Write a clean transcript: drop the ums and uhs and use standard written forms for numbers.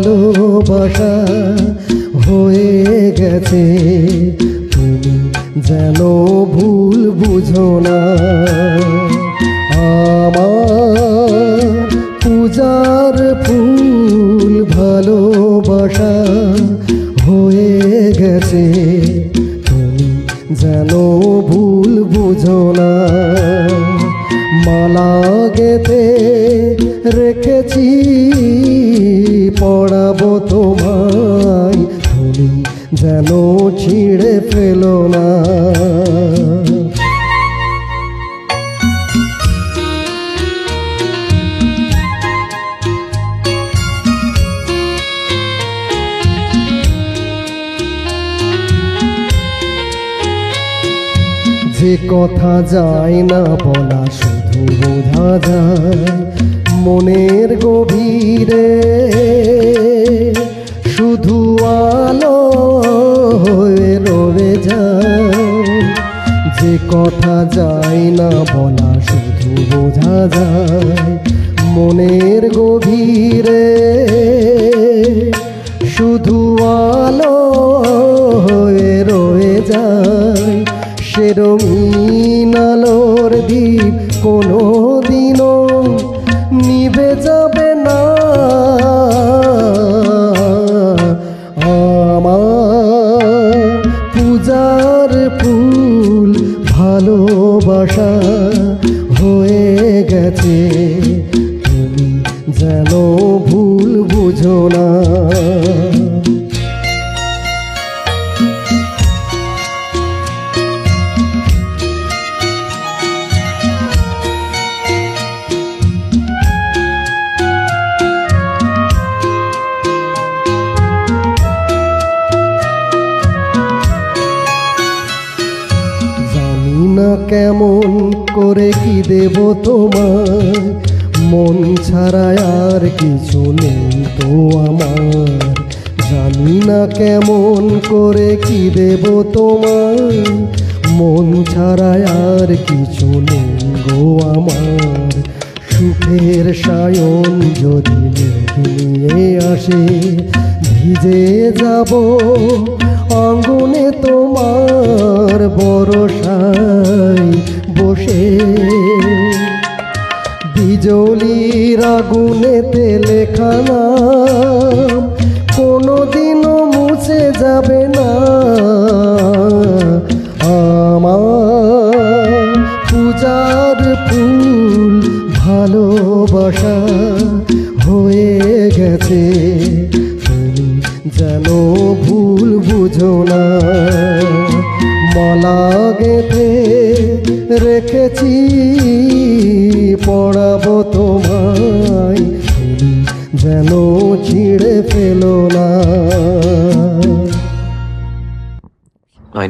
ভালোবাসা হয়ে গেছে, তুমি যেন ভুল বুঝো না। আমার পূজার ফুল ভালোবাসা হয়ে গেছে, তুমি যেন ভুল বুঝো না। মালা গেঁথে রেখেছি পড়াবো তোমায়, তুমি যেন ছিঁড়ে ফেলো না। যে কথা যায় না বলা শুধু বোঝা যায় মনের গভীরে, শুধু আলো হয়ে রয়ে যায়। যে কথা যায় না বলা শুধু বোঝা যায় মনের গভীরে, শুধু আলো হয়ে রয়ে যায়। সে রঙিন আলোর দ্বীপ কোনো দিনও নিভে যাবে না। আমার পূজার ফুল ভালোবাসা হয়ে গেছে, তুমি যেন ভুল বুঝো না। না কেমন করে কি দেব তোমার, মন ছাড়া আর কিছু নেই তো আমার। জানি না কেমন করে কি দেব তোমার, মন ছাড়া আর কিছু নেই গো আমার। সুখের সায়ন যদি নিয়ে আসে, ভিজে যাব আঙ্গনে তোমার বরসায় বসে। বিজলির আগুনেতে লেখা নাম কোনোদিনও মুছে যাবে না। আমার পূজার ফুল ভালোবাসা হয়ে গেছে, তুমি যেন ভুল বুঝো না। মালা গেঁথে রেখেছি পড়াবো তোমায়, তুমি যেন ছিঁড়ে ফেলো না।